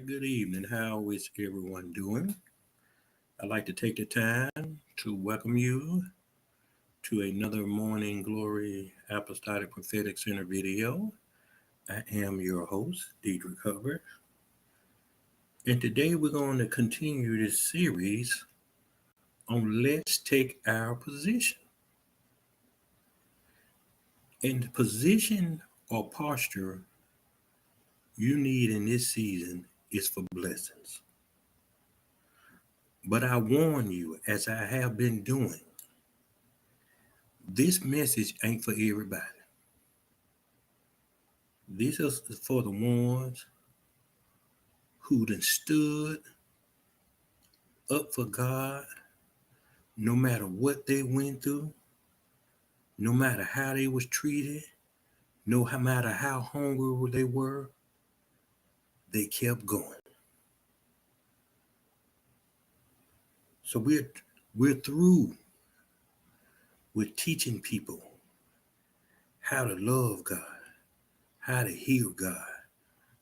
good evening. How is everyone doing? I'd like to take the time to welcome you to another Morning Glory Apostolic Prophetic Center video. I am your host, Hubbard, and today we're going to continue this series on Let's Take Our Position. And the position or posture you need in this season is for blessings. But I warn you, as I have been doing, this message ain't for everybody. This is for the ones who done stood up for God no matter what they went through, no matter how they was treated, no matter how hungry they were, they kept going. So we're through with teaching people how to love God, how to hear God,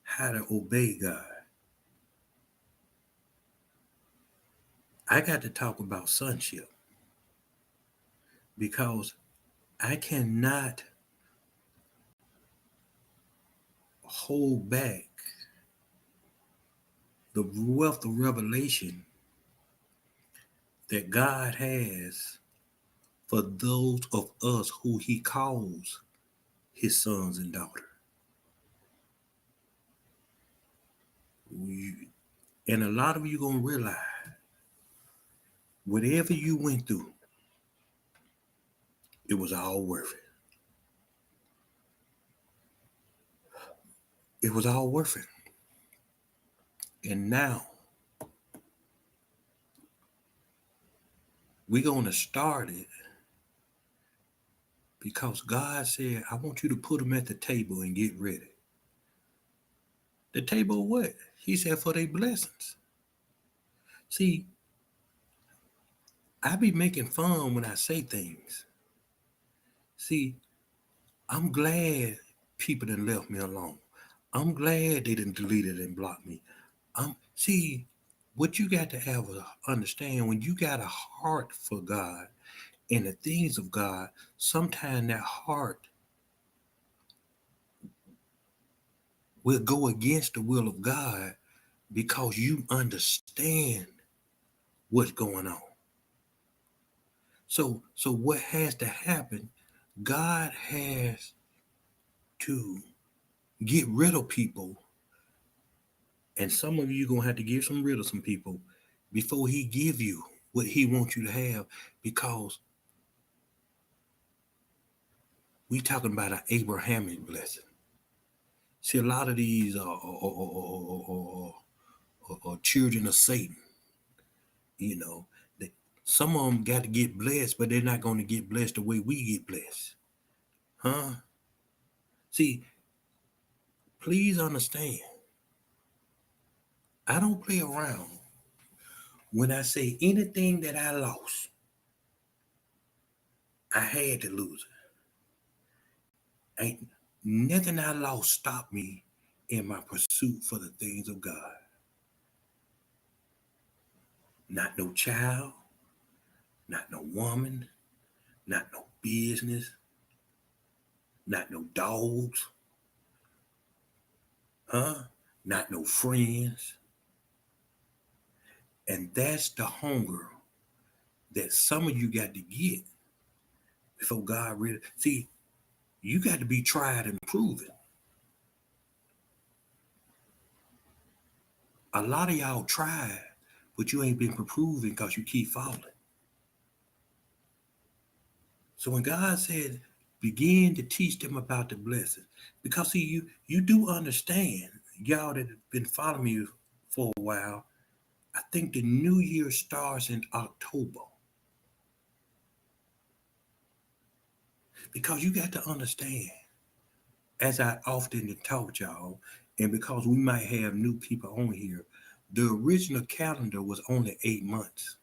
how to obey God. I got to talk about sonship because I cannot hold back the wealth of revelation that God has for those of us who he calls his sons and daughters. And a lot of you going to realize whatever you went through, it was all worth it. It was all worth it. And now we're going to start it because God said, I want you to put them at the table and get ready. The table of what? He said for their blessings. See, I be making fun when I say things. See, I'm glad people done left me alone. I'm glad they done deleted and blocked me. See, what you got to have a understand, when you got a heart for God and the things of God, sometimes that heart will go against the will of God because you understand what's going on. So what has to happen? God has to get rid of people, and some of you gonna have to get rid of some people before he give you what he wants you to have, because we talking about an Abrahamic blessing. See, a lot of these are children of Satan. You know, some of them got to get blessed, but they're not going to get blessed the way we get blessed. Huh? See, please understand, I don't play around when I say anything that I lost, I had to lose it. Ain't nothing I lost stopped me in my pursuit for the things of God. Not no child, not no woman, not no business, not no dogs, not no friends. And that's the hunger that some of you got to get before God really. See, you got to be tried and proven. A lot of y'all tried, but you ain't been proven because you keep falling. So when God said, begin to teach them about the blessing, because see, you do understand, y'all that have been following me for a while, I think the new year starts in October. Because you got to understand, as I often taught y'all, and because we might have new people on here, the original calendar was only 8 months.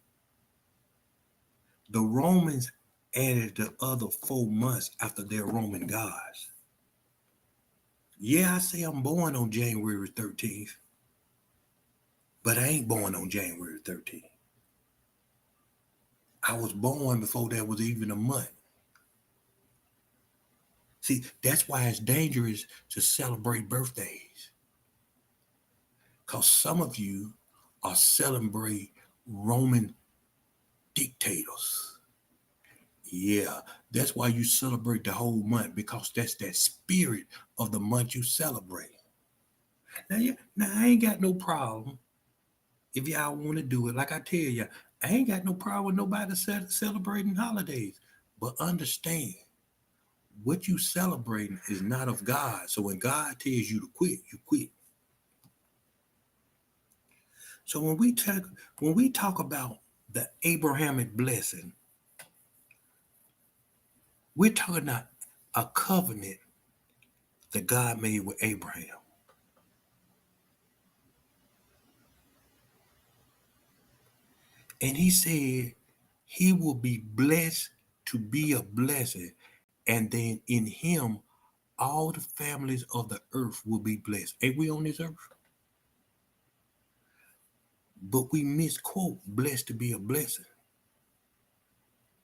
The Romans added the other 4 months after their Roman gods. Yeah, I say I'm born on January 13th. But I ain't born on January 13th. I was born before there was even a month. See, that's why it's dangerous to celebrate birthdays. Because some of you are celebrating Roman dictators. Yeah, that's why you celebrate the whole month, because that's that spirit of the month you celebrate. Now I ain't got no problem if y'all want to do it. Like I tell you, I ain't got no problem with nobody celebrating holidays. But understand, what you celebrating is not of God. So when God tells you to quit, you quit. So when we talk about the Abrahamic blessing, we're talking about a covenant that God made with Abraham. And he said he will be blessed to be a blessing. And then in him, all the families of the earth will be blessed. Ain't we on this earth? But we misquote blessed to be a blessing.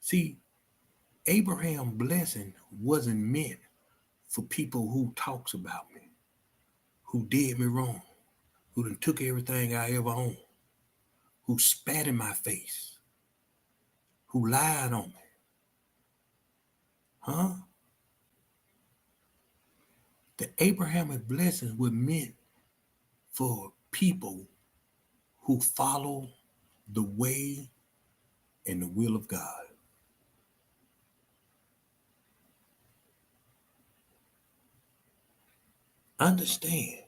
See, Abraham's blessing wasn't meant for people who talks about me, who did me wrong, who done took everything I ever owned, who spat in my face, who lied on me. Huh? The Abrahamic blessings were meant for people who follow the way and the will of God. Understand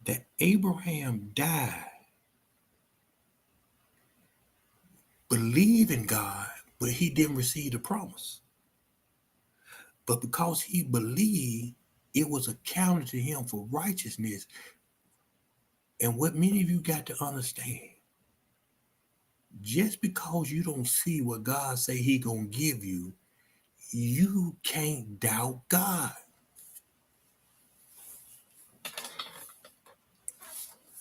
that Abraham died believing God, but he didn't receive the promise. But because he believed, it was accounted to him for righteousness. And what many of you got to understand, just because you don't see what God say he gonna give you, you can't doubt God.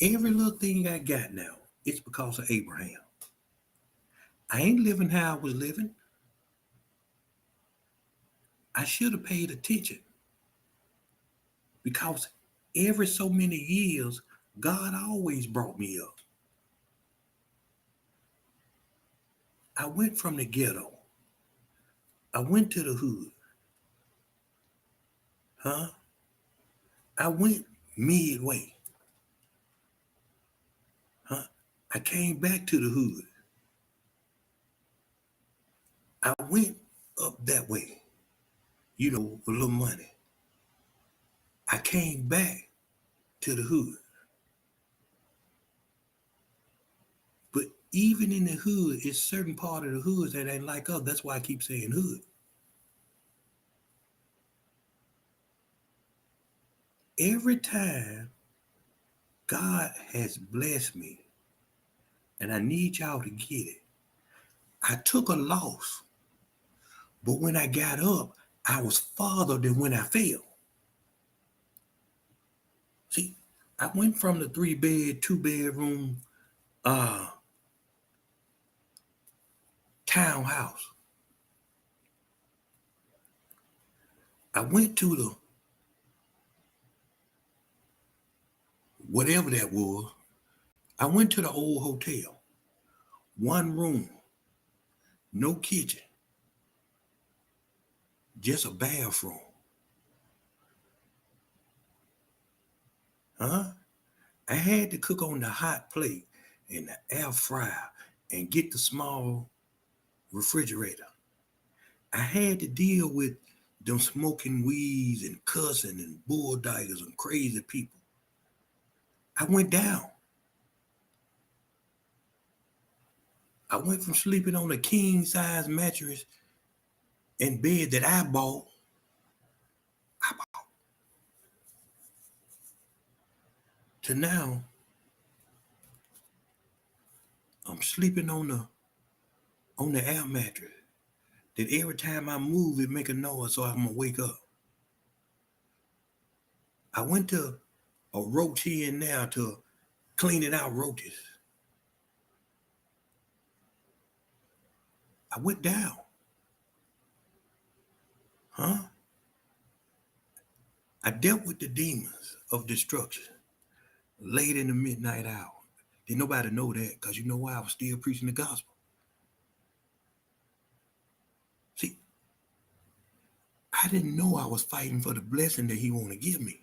Every little thing I got now, it's because of Abraham. I ain't living how I was living. I should have paid attention, because every so many years, God always brought me up. I went from the ghetto. I went to the hood. Huh? I went midway. Huh? I came back to the hood. I went up that way, with a little money. I came back to the hood. But even in the hood, it's certain part of the hood that ain't like us. That's why I keep saying hood. Every time God has blessed me, and I need y'all to get it, I took a loss. But when I got up, I was farther than when I fell. See, I went from the 3-bed, 2-bedroom townhouse. I went to the whatever that was. I went to the old hotel. One room, no kitchen, just a bathroom. Huh? I had to cook on the hot plate and the air fryer and get the small refrigerator. I had to deal with them smoking weeds and cussing and bulldaggers and crazy people. I went down. I went from sleeping on a king size mattress and bed that I bought, to now I'm sleeping on the air mattress that every time I move it make a noise so I'm gonna wake up. I went to a roach here and now to cleaning out roaches. I went down. I dealt with the demons of destruction late in the midnight hour. Didn't nobody know that because you know why? I was still preaching the gospel. See, I didn't know I was fighting for the blessing that he wanted to give me.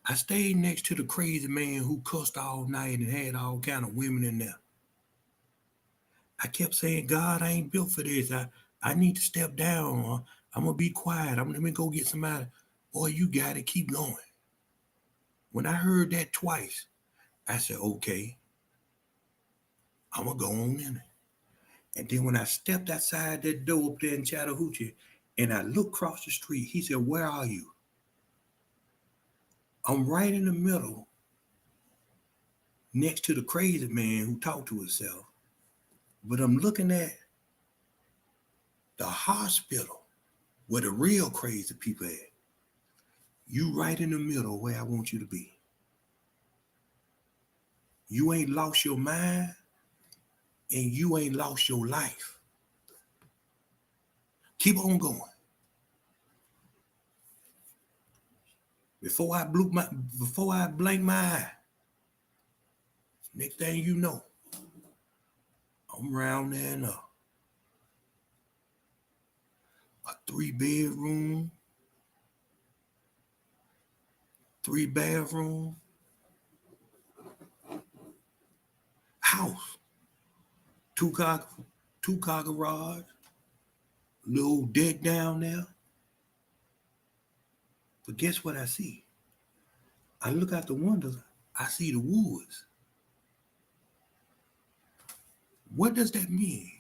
I stayed next to the crazy man who cussed all night and had all kind of women in there. I kept saying, God, I ain't built for this. I need to step down. I'm going to be quiet. Let me go get somebody. Boy, you got it. Keep going. When I heard that twice, I said, okay, I'm going to go on in it. And then when I stepped outside that door up there in Chattahoochee and I looked across the street, he said, where are you? I'm right in the middle next to the crazy man who talked to himself. But I'm looking at the hospital where the real crazy people at. You right in the middle where I want you to be. You ain't lost your mind and you ain't lost your life. Keep on going. Before I blink my eye, next thing you know, I'm around there in a 3-bedroom, 3-bathroom house. Two-car garage, little deck down there. But guess what I see? I look out the windows, I see the woods. What does that mean?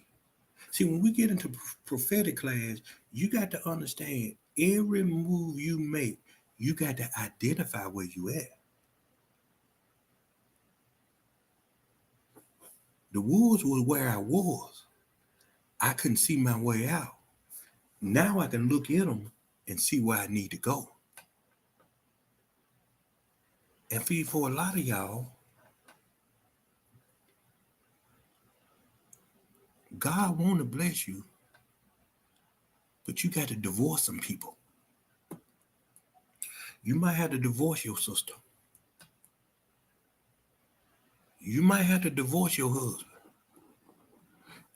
See, when we get into prophetic class, you got to understand every move you make, you got to identify where you at. The woods was where I was. I couldn't see my way out. Now I can look in them and see where I need to go. And for a lot of y'all, God want to bless you, but you got to divorce some people. You might have to divorce your sister. You might have to divorce your husband.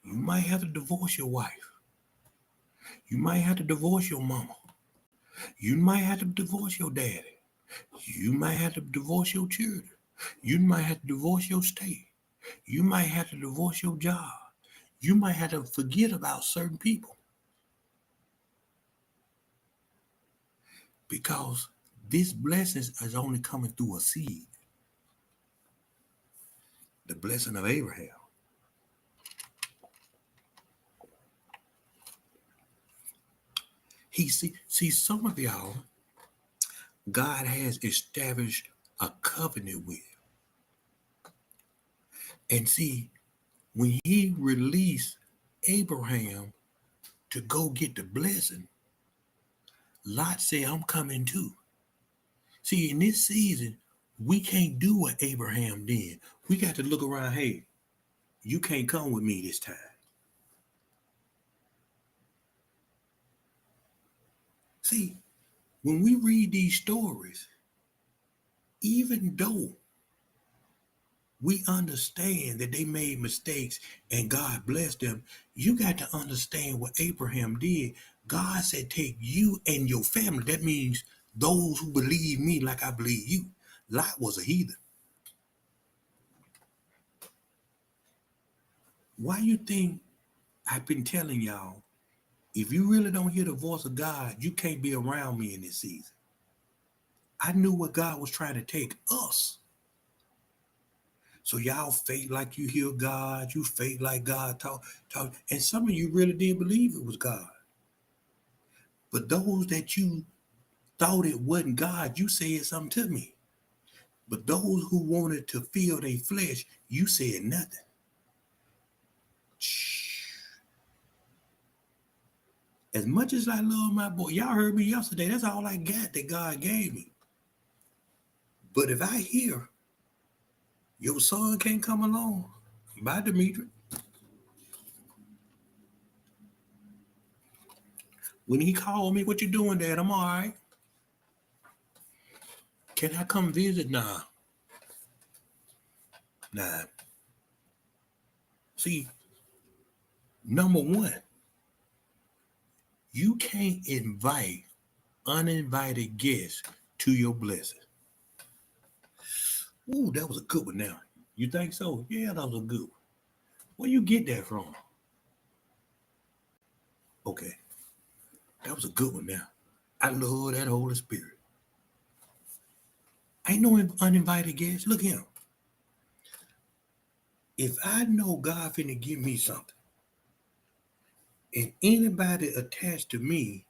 You might have to divorce your wife. You might have to divorce your mama. You might have to divorce your daddy. You might have to divorce your children. You might have to divorce your state. You might have to divorce your job. You might have to forget about certain people. Because this blessing is only coming through a seed. The blessing of Abraham. He see some of y'all, God has established a covenant with. And see, when he released Abraham to go get the blessing, Lot said, I'm coming too. See, in this season, we can't do what Abraham did. We got to look around, hey, you can't come with me this time. See, when we read these stories, even though we understand that they made mistakes and God blessed them, you got to understand what Abraham did. God said, take you and your family. That means those who believe me like I believe you. Lot was a heathen. Why you think I've been telling y'all, if you really don't hear the voice of God, you can't be around me in this season? I knew what God was trying to take us. So y'all fake like you hear God, you fake like God talk. And some of you really did believe it was God. But those that you thought it wasn't God, you said something to me. But those who wanted to feel their flesh, you said nothing. Shh. As much as I love my boy, y'all heard me yesterday. That's all I got that God gave me. But if I hear your son can't come along, bye, Demetri. When he called me, what you doing, Dad? I'm all right. Can I come visit? Nah. See, number one, you can't invite uninvited guests to your blessing. Ooh, that was a good one now. You think so? Yeah, that was a good one. Where you get that from? Okay, that was a good one now. I love that Holy Spirit. Ain't no uninvited guests. Look at him. If I know God finna give me something, and anybody attached to me,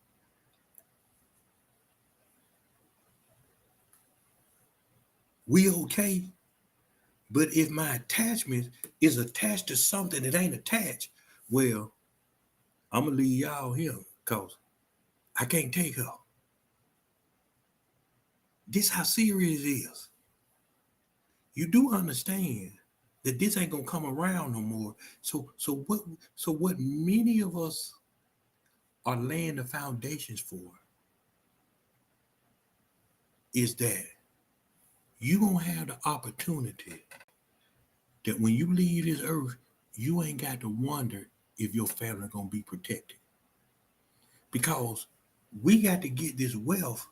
we okay. But if my attachment is attached to something that ain't attached, well, I'm gonna leave y'all here because I can't take her. This how serious it is. You do understand that this ain't gonna come around no more. So what many of us are laying the foundations for is that you gonna have the opportunity that when you leave this earth, you ain't got to wonder if your family gonna be protected. Because we got to get this wealth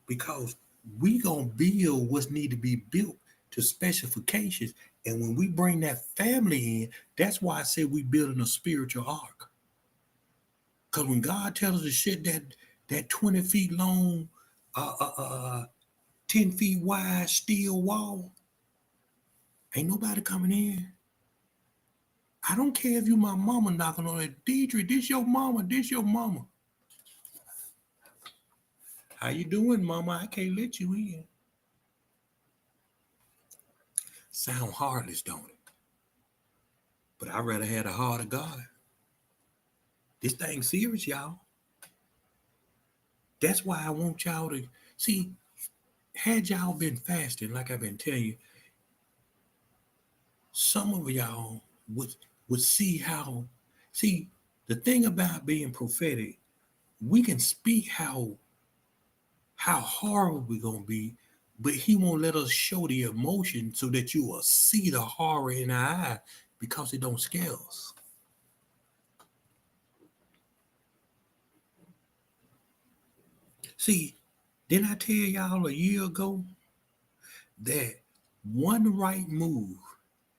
because we gonna build what's need to be built to specifications. And when we bring that family in, that's why I said we building a spiritual ark. Because when God tells us to shit that 20 feet long, 10 feet wide steel wall, ain't nobody coming in. I don't care if you my mama knocking on it. Deidre, this your mama, this your mama. How you doing, mama? I can't let you in. Sound heartless, don't it? But I'd rather have the heart of God. This thing serious, y'all. That's why I want y'all to see. Had y'all been fasting, like I've been telling you, some of y'all would see how. See, the thing about being prophetic, we can speak how horrible we're gonna be, but He won't let us show the emotion so that you will see the horror in our eye because it don't scare us. See, didn't I tell y'all a year ago that one right move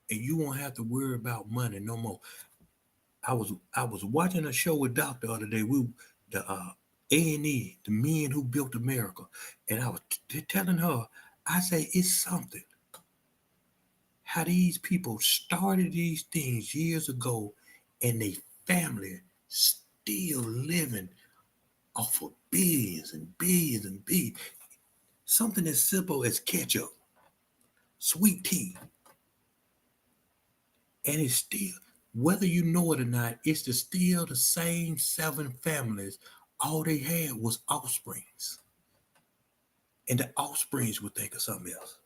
and you won't have to worry about money no more? I was watching a show with Doc the other day. The A&E, the men who built America, and I was telling her, I say it's something how these people started these things years ago, and they family still living off of billions and billions and billions. Something as simple as ketchup, sweet tea, and it's still, whether you know it or not, it's still the same 7 families. All they had was offsprings, and the offsprings would think of something else.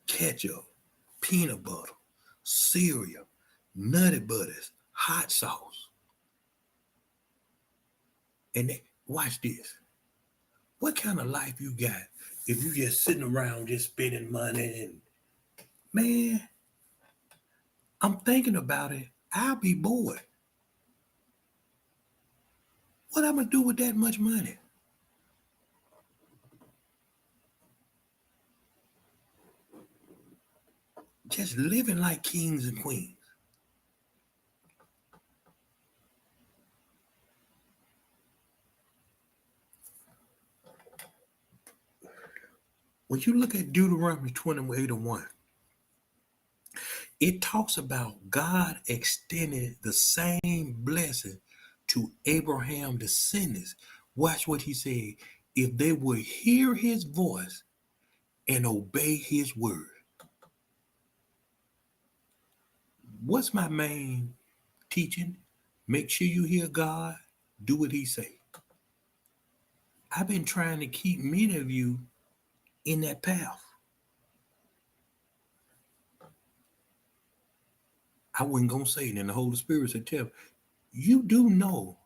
Ketchup, peanut butter, cereal, nutty butters, hot sauce. And watch this. What kind of life you got if you just sitting around just spending money? And man, I'm thinking about it. I'll be bored. What am I gonna do with that much money? Just living like kings and queens. When you look at Deuteronomy 28:1, it talks about God extending the same blessing to Abraham's descendants. Watch what he said. If they would hear his voice and obey his word. What's my main teaching. Make sure you hear God. Do what he say. I've been trying to keep many of you in that path. I wasn't going to say it, and the Holy Spirit said, tell you do know.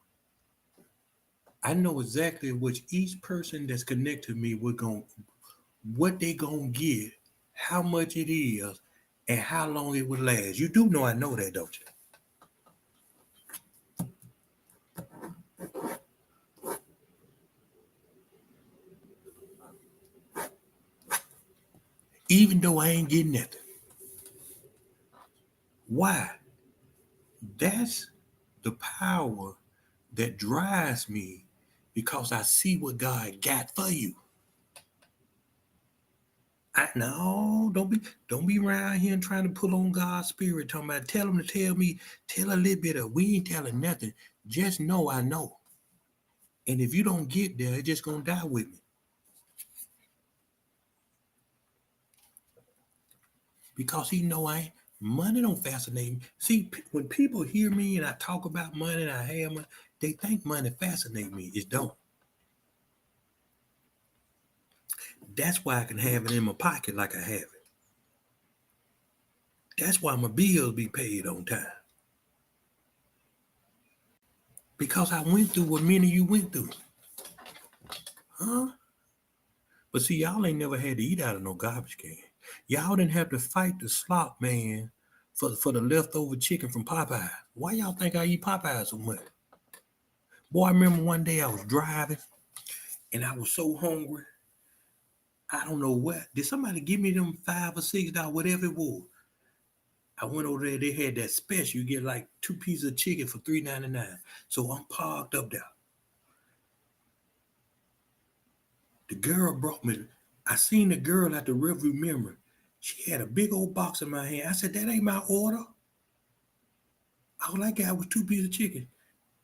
I know exactly which each person that's connected to me what they gonna get, how much it is, and how long it would last. You do know I know that, don't you? Even though I ain't getting nothing. Why? That's the power that drives me because I see what God got for you. No, don't be around here and trying to pull on God's spirit, talking about tell him to tell a little bit of we ain't telling nothing. Just know I know. And if you don't get there, it's just gonna die with me. Because he know money don't fascinate me. See, when people hear me and I talk about money and I have money, they think money fascinates me. It don't. That's why I can have it in my pocket like I have it. That's why my bills be paid on time. Because I went through what many of you went through. Huh? But see, y'all ain't never had to eat out of no garbage can. Y'all didn't have to fight the slop man for the leftover chicken from Popeyes. Why y'all think I eat Popeyes so much? Boy, I remember one day I was driving and I was so hungry. I don't know what. Did somebody give me them $5 or $6, whatever it was? I went over there. They had that special. You get like 2 pieces of chicken for $3.99. So I'm parked up there. The girl brought me. I seen the girl at the rearview mirror. She had a big old box in my hand. I said, "That ain't my order." All I got was 2 pieces of chicken.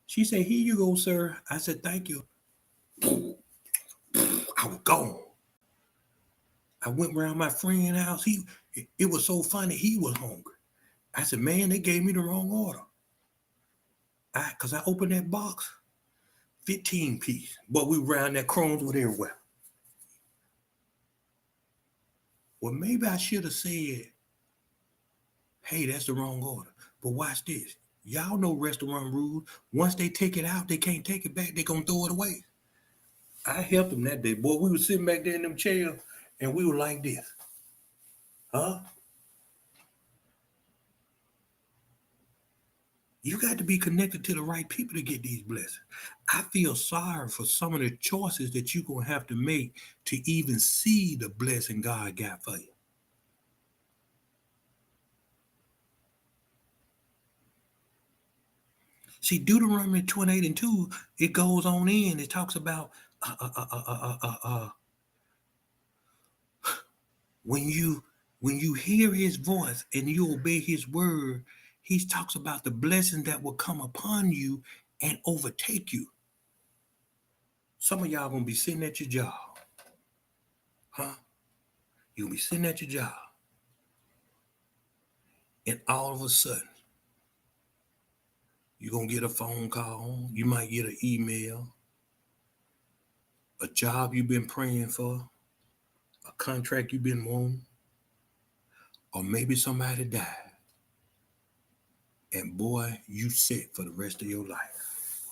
She said, "Here you go, sir." I said, "Thank you." I was gone. I went around my friend's house. It was so funny. He was hungry. I said, "Man, they gave me the wrong order." Because I opened that box, 15 piece. But we round that crumbs with everywhere. Well, maybe I should have said, "Hey, that's the wrong order." But watch this. Y'all know restaurant rules. Once they take it out, they can't take it back. They're going to throw it away. I helped them that day. Boy, we were sitting back there in them chairs, and we were like this. Huh? You got to be connected to the right people to get these blessings. I feel sorry for some of the choices that you're going to have to make to even see the blessing God got for you. See, Deuteronomy 28:2, it goes on in. It talks about when you hear his voice and you obey his word, he talks about the blessing that will come upon you and overtake you. Some of y'all gonna be sitting at your job. Huh? You'll be sitting at your job. And all of a sudden, you're gonna get a phone call, you might get an email, a job you've been praying for, a contract you've been wanting, or maybe somebody died. And boy, you set for the rest of your life.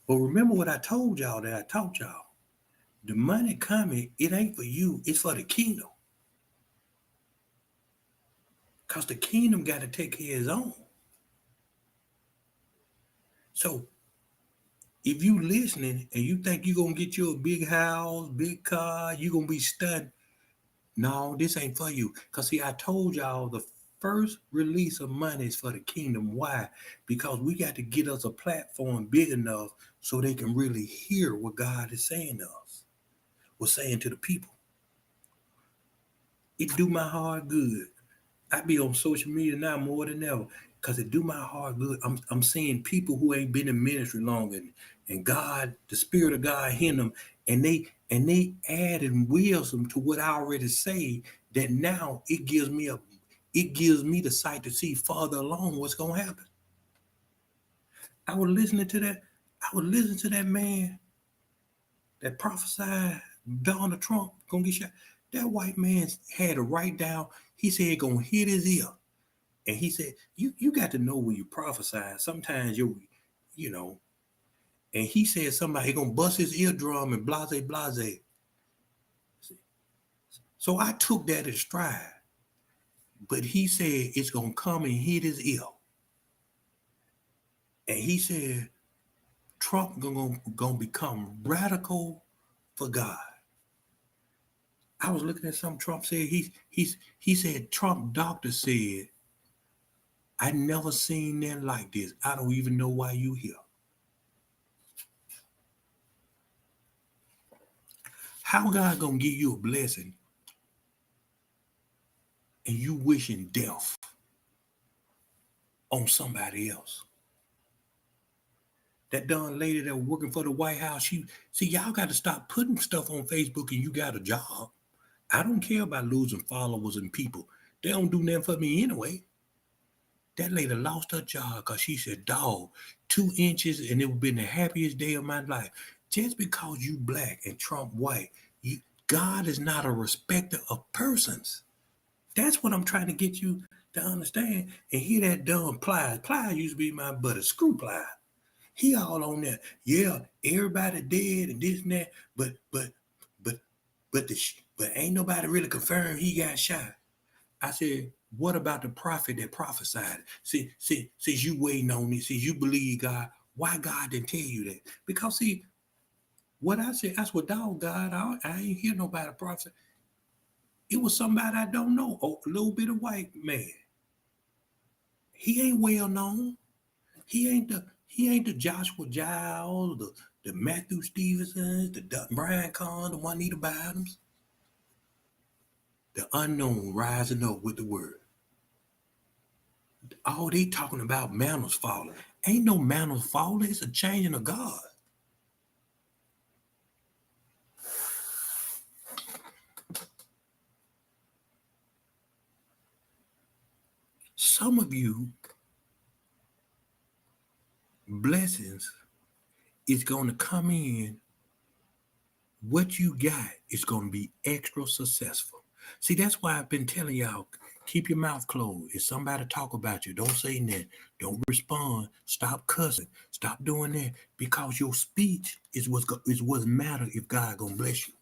But remember what I told y'all that I taught y'all. The money coming, it ain't for you, it's for the kingdom. Because the kingdom got to take care of his own. So if you listening and you think you're going to get you a big house, big car, you're going to be stunned. No, this ain't for you. Because see, I told y'all the first release of money is for the kingdom. Why? Because we got to get us a platform big enough so they can really hear what God is saying to us, what's saying to the people. It do my heart good. I be on social media now more than ever because it do my heart good. I'm seeing people who ain't been in ministry long and God, the Spirit of God in them, and they adding wisdom to what I already say. That now it gives me the sight to see farther along what's gonna happen. I was listening to that. I was listening to that man that prophesied Donald Trump gonna get shot. That white man had to write down. He said it gonna hit his ear, and he said, "You got to know when you prophesy. Sometimes you know." And he said somebody gonna bust his eardrum and blase blase. So I took that as stride. But he said it's gonna come and hit his ear. And he said Trump gonna become radical for God. I was looking at something Trump said. He said Trump doctor said, I never seen that like this. I don't even know why you here. How God gonna give you a blessing and you wishing death on somebody else? That darn lady that was working for the White House, y'all got to stop putting stuff on Facebook and you got a job. I don't care about losing followers and people. They don't do nothing for me anyway. That lady lost her job because she said, dog, 2 inches and it would have been the happiest day of my life. Just because you black and Trump white, God is not a respecter of persons. That's what I'm trying to get you to understand. And hear that dumb Plies. Plies used to be my buddy. Screw Plies. He all on there. Yeah, everybody dead and this and that. But ain't nobody really confirmed he got shot. I said, what about the prophet that prophesied? Since you waiting on it, since you believe God, why God didn't tell you that? Because see, what I said, that's what dog God, I ain't hear nobody prophesy. It was somebody I don't know, a little bit of white man. He ain't well known. He ain't the Joshua Giles, the Matthew Stevensons, the Brian Kahn, the Juanita Bottoms. The unknown rising up with the word. All they talking about manners falling. Ain't no manners falling. It's a changing of God. Some of you blessings is going to come in. What you got is going to be extra successful. See, that's why I've been telling y'all, keep your mouth closed. If somebody talk about you, don't say nothing. Don't respond. Stop cussing. Stop doing that. Because your speech is what matter if God gonna bless you.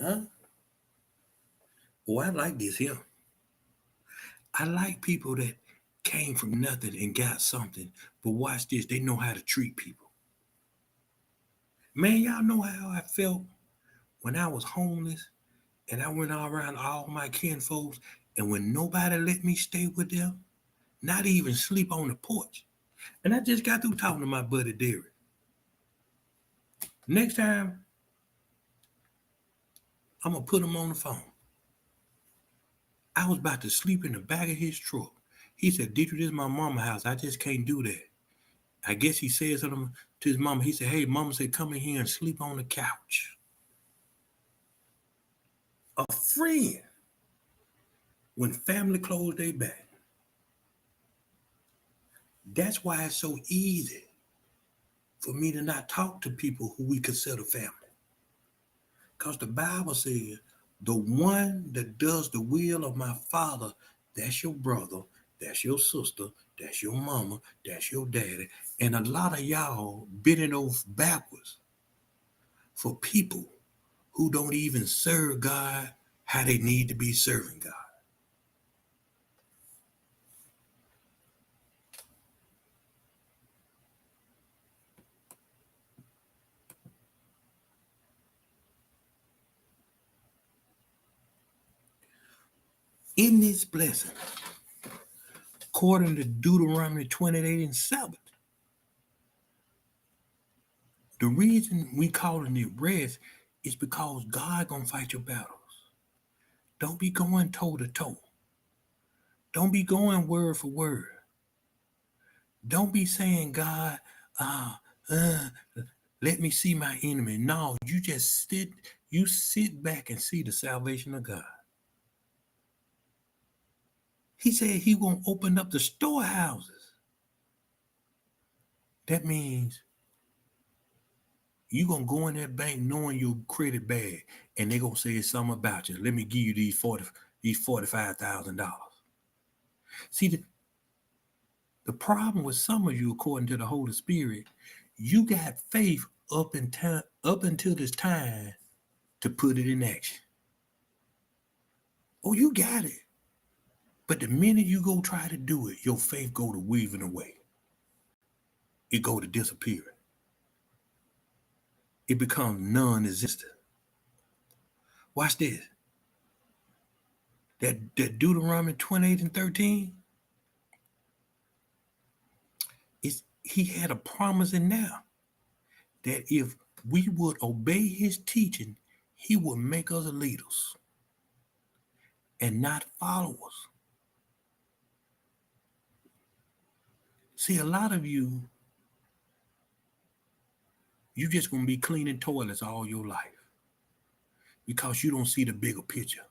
Huh? Oh, I like this here. I like people that came from nothing and got something. But watch this. They know how to treat people. Man, y'all know how I felt when I was homeless and I went all around all my kinfolks, and when nobody let me stay with them, not even sleep on the porch. And I just got through talking to my buddy Derek. Next time, I'm going to put him on the phone. I was about to sleep in the back of his truck. He said, Dietrich, this is my mama's house. I just can't do that. I guess he said something to his mama. He said, hey, mama said, come in here and sleep on the couch. A friend. When family closed their back. That's why it's so easy for me to not talk to people who we consider family. Because the Bible says, the one that does the will of my Father, that's your brother, that's your sister, that's your mama, that's your daddy. And a lot of y'all bending over backwards for people who don't even serve God how they need to be serving God. In this blessing, according to Deuteronomy 28:7, the reason we calling it rest is because God gonna fight your battles. Don't be going toe to toe. Don't be going word for word. Don't be saying, God, uh, uh, let me see my enemy. No, you just sit back and see the salvation of God. He said he won't open up the storehouses That means you gonna go in that bank knowing your credit bad, and they gonna say something about you. Let me give you these $45,000. See, the problem with some of you, according to the Holy Spirit, you got faith up until this time to put it in action. Oh, you got it. But the minute you go try to do it, your faith go to weaving away. It go to disappearing. It becomes non-existent. Watch this. That Deuteronomy 28 and 13, he had a promise in there that if we would obey his teaching, he would make us leaders and not followers. See, a lot of you just gonna be cleaning toilets all your life because you don't see the bigger picture,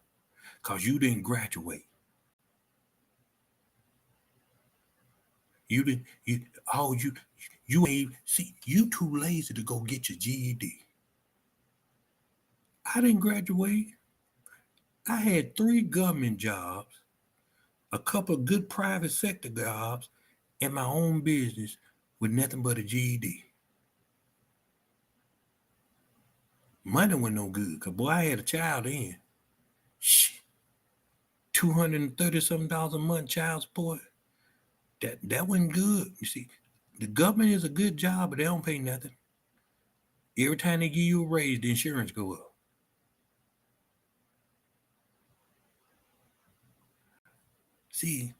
because you didn't graduate. You didn't. You ain't see. You too lazy to go get your GED. I didn't graduate. I had 3 government jobs, a couple of good private sector jobs, and my own business with nothing but a GED. Money wasn't no good, cause boy, I had a child in. Shit, $230 something a month child support. That wasn't good. You see, the government is a good job, but they don't pay nothing. Every time they give you a raise, the insurance go up. See,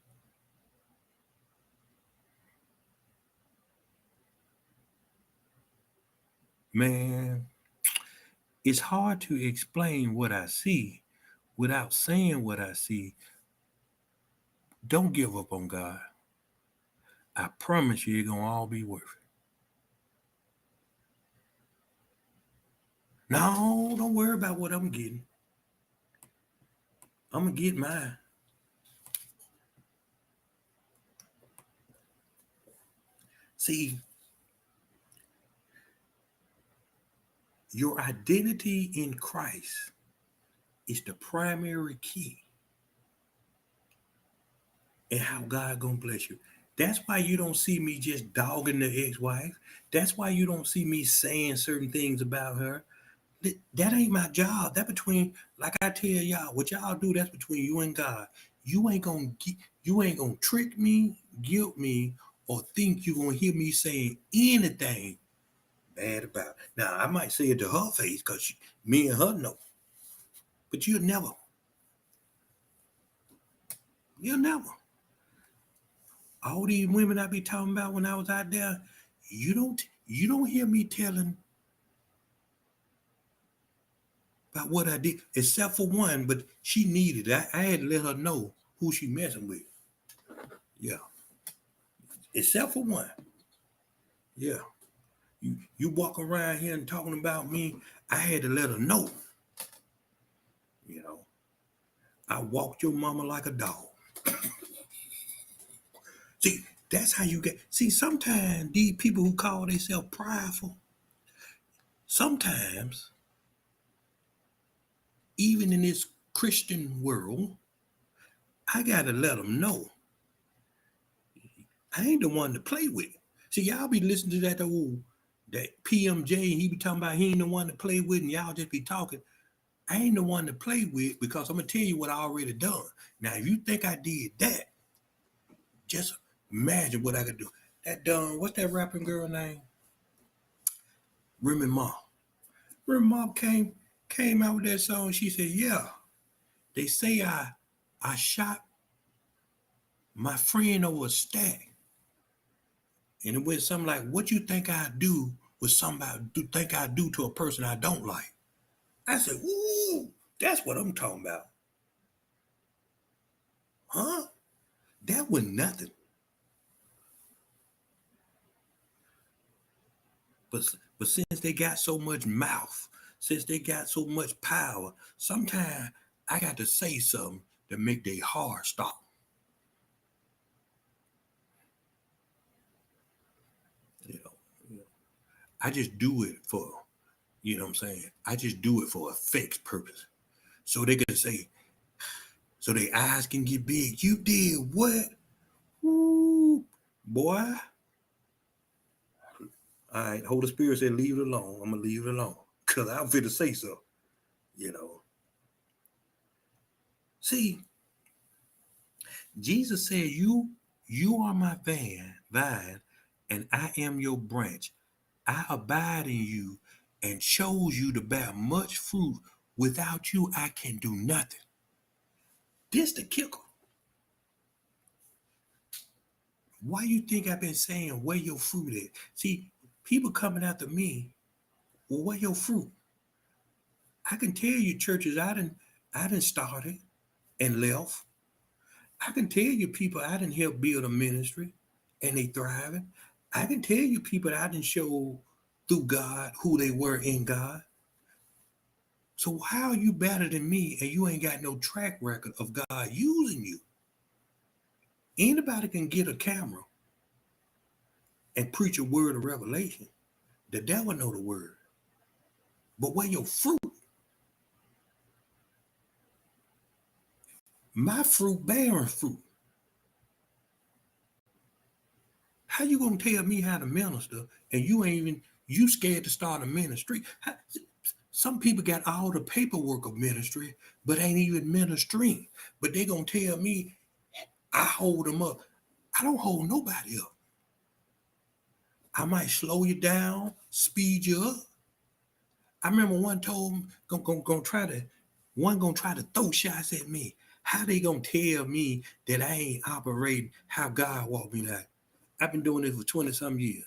man, it's hard to explain what I see without saying what I see. Don't give up on God. I promise you, it's going to all be worth it. No, don't worry about what I'm getting. I'm going to get mine. See, your identity in Christ is the primary key in how God gonna bless you. That's why you don't see me just dogging the ex-wife. That's why you don't see me saying certain things about her. That ain't my job. That between, like I tell y'all, what y'all do, that's between you and God. You ain't gonna trick me, guilt me, or think you gonna hear me saying anything bad about it. Now I might say it to her face because me and her know, but you'll never. All these women I be talking about when I was out there, you don't hear me telling about what I did, except for one, but she needed it. I had to let her know who she messing with. Yeah. Except for one. Yeah. You walk around here and talking about me, I had to let her know. You know, I walked your mama like a dog. See, that's how you get. See, sometimes these people who call themselves prideful, sometimes, even in this Christian world, I gotta let them know I ain't the one to play with. See, y'all be listening to that PMJ, he be talking about he ain't the one to play with, and y'all just be talking. I ain't the one to play with because I'm gonna tell you what I already done. Now, if you think I did that, just imagine what I could do. That done, what's that rapping girl name? Remy Ma. Remy Ma came out with that song. She said, "Yeah, they say I shot my friend over a stack." And it went something like, "What you think I do with somebody? Think I do to a person I don't like?" I said, "Ooh, that's what I'm talking about." Huh? That was nothing. But since they got so much mouth, since they got so much power, sometimes I got to say something to make their heart stop. You know, I just do it for, you know what I'm saying? I just do it for a fixed purpose. So they can say, so their eyes can get big. You did what? Woo, boy. All right, Holy Spirit said, leave it alone. I'm going to leave it alone. Because I'm fit to say so, you know. See, Jesus said, you are my vine, and I am your branch. I abide in you and chose you to bear much fruit. Without you, I can do nothing. This the kicker. Why you think I've been saying where your fruit is? See, people coming after me, well, where your fruit? I can tell you churches I didn't started and left. I can tell you people I didn't help build a ministry and they thriving. I can tell you people I didn't show through God who they were in God. So how are you better than me and you ain't got no track record of God using you? Anybody can get a camera and preach a word of revelation. The devil know the word. But where your fruit? My fruit bearing fruit. How you gonna tell me how to minister and you ain't even you scared to start a ministry? Some people got all the paperwork of ministry, but ain't even ministering. But they gonna tell me I hold them up. I don't hold nobody up. I might slow you down, speed you up. I remember one told him gonna try to throw shots at me. How they gonna tell me that I ain't operating how God walked me like? I've been doing this for 20 some years.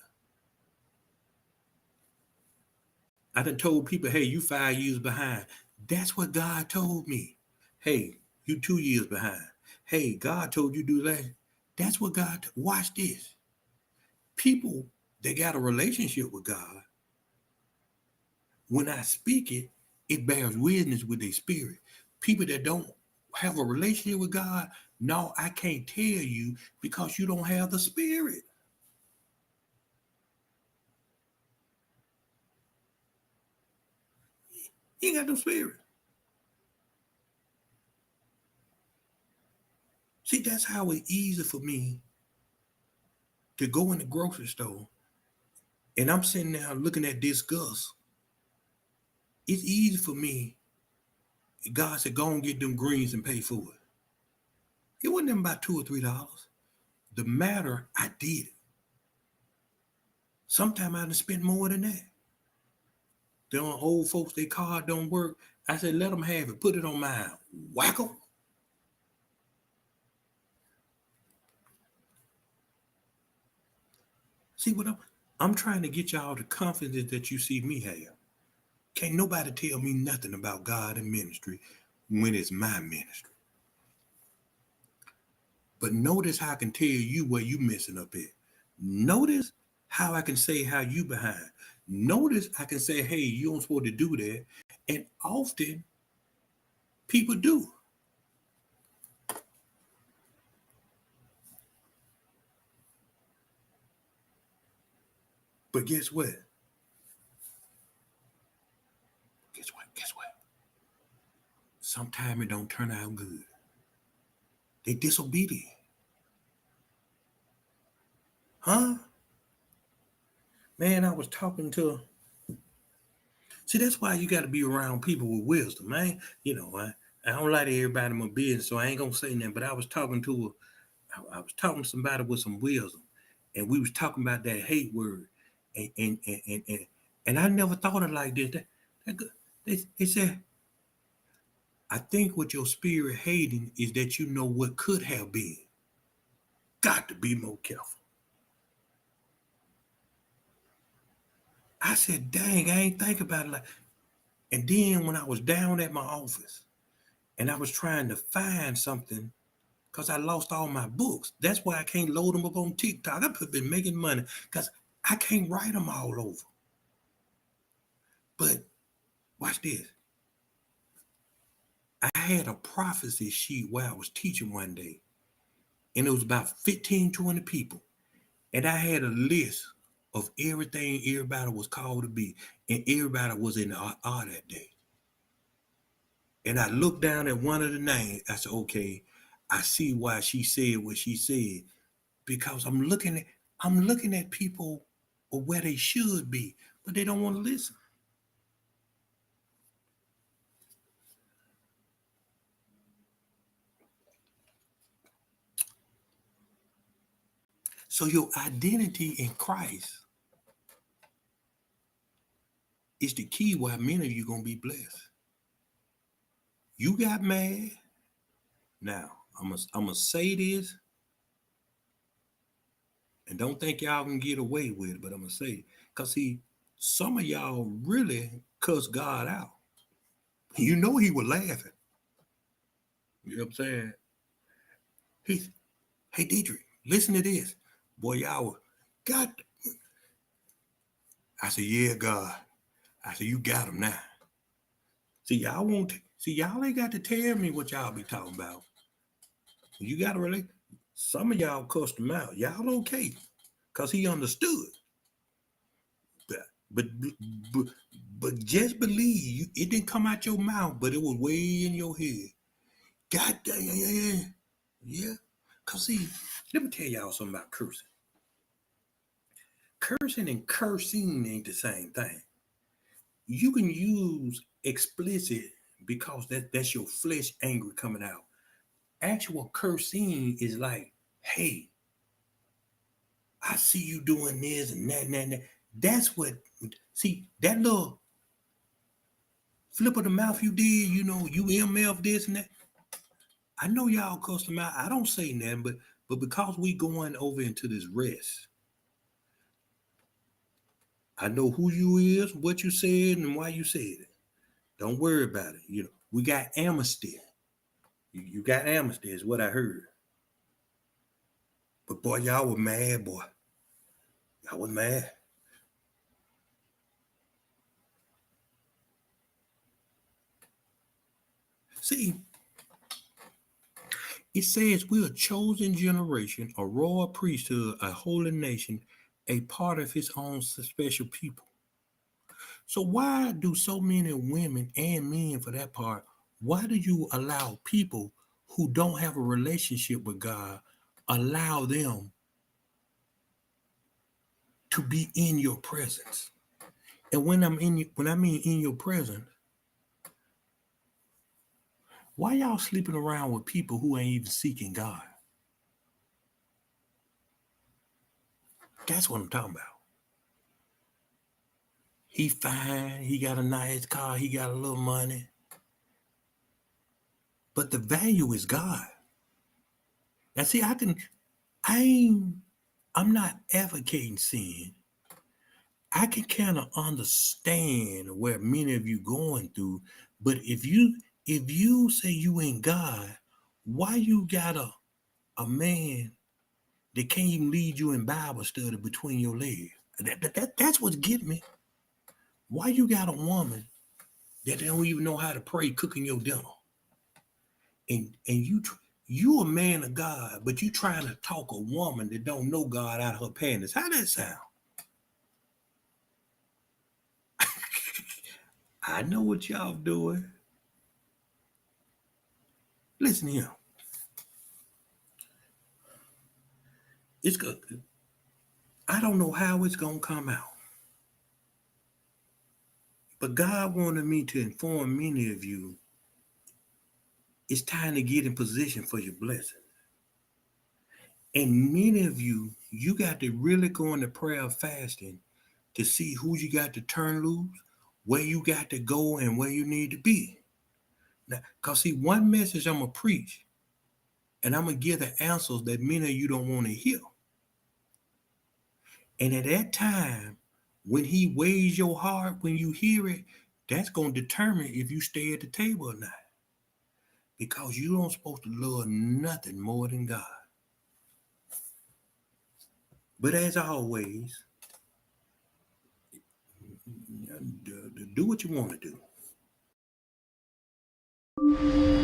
I done told people, hey, you 5 years behind. That's what God told me. Hey, you 2 years behind. Hey, God told you do that. That's what watch this. People that got a relationship with God, when I speak it, it bears witness with their spirit. People that don't have a relationship with God, no, I can't tell you because you don't have the spirit. You ain't got no spirit. See, that's how it's easy for me to go in the grocery store and I'm sitting there looking at this Gus. It's easy for me. God said, go and get them greens and pay for it. It wasn't them about $2 or $3. The matter, I did it. Sometimes I done spent more than that. Them old folks, their car don't work. I said, let them have it. Put it on mine. Whack them. See what I'm trying to get y'all the confidence that you see me have. Can't nobody tell me nothing about God and ministry when it's my ministry. But notice how I can tell you where you messing up at. Notice how I can say how you behind. Notice I can say, hey, you don't supposed to do that. And often people do. But guess what? Guess what? Sometimes it don't turn out good. They disobedient. Huh? Man, I was talking to. See, that's why you got to be around people with wisdom, man. You know, I don't like everybody in my business, so I ain't gonna say nothing. But I was talking to to somebody with some wisdom, and we was talking about that hate word, and I never thought of it like this. They said, I think what your spirit hating is that you know what could have been. Got to be more careful. I said, dang, I ain't think about it like. And then when I was down at my office and I was trying to find something because I lost all my books. That's why I can't load them up on TikTok. I've been making money because I can't write them all over. But watch this. I had a prophecy sheet where I was teaching one day, and it was about 15, 20 people. And I had a list of everything everybody was called to be, and everybody was in the R that day. And I looked down at one of the names. I said, okay, I see why she said what she said. Because I'm looking at people or where they should be, but they don't want to listen. So your identity in Christ is the key why many of you gonna be blessed. You got mad. Now, I'm gonna say this, and don't think y'all can get away with it, but I'm gonna say it. Cause see, some of y'all really cuss God out. You know he was laughing. You know what I'm saying? He, hey Dietrich, listen to this. Boy, y'all God. I said, yeah, God. I said, you got him now. See, y'all ain't got to tell me what y'all be talking about. You gotta really, some of y'all cussed him out. Y'all okay. Cause he understood. But but but, but just believe it didn't come out your mouth, but it was way in your head. God damn, yeah. Cause see, let me tell y'all something about cursing. Cursing and cursing ain't the same thing. You can use explicit because that's your flesh angry coming out. Actual cursing is like, hey, I see you doing this and that and that. And that. That's what, see, that little flip of the mouth you did, you MF this and that. I know y'all cuss them out. I don't say nothing, but because we going over into this rest, I know who you is, what you said, and why you said it. Don't worry about it. We got amnesty. You got amnesty is what I heard. But boy, y'all were mad, boy. Y'all was mad. See, it says we're a chosen generation, a royal priesthood, a holy nation, a part of his own special people. So why do so many women and men, for that part, why do you allow people who don't have a relationship with God, allow them to be in your presence? And when I mean in your presence, why y'all sleeping around with people who ain't even seeking God? That's what I'm talking about. He fine, he got a nice car, he got a little money. But the value is God. Now see, I'm not advocating sin. I can kind of understand where many of you going through, but if you say you ain't God, why you got a man that can't even lead you in Bible study between your legs? That's what's getting me. Why you got a woman that don't even know how to pray cooking your dinner? And you a man of God, but you trying to talk a woman that don't know God out of her panties. How that sound? I know what y'all doing. Listen here. It's good. I don't know how it's gonna come out, but God wanted me to inform many of you it's time to get in position for your blessing. And many of you got to really go into prayer fasting to see who you got to turn loose, where you got to go, and where you need to be. Now, cause see, one message I'm gonna preach, and I'm gonna give the answers that many of you don't want to hear. And at that time, when he weighs your heart, when you hear it, that's gonna determine if you stay at the table or not. Because you don't supposed to love nothing more than God. But as always, do what you want to do.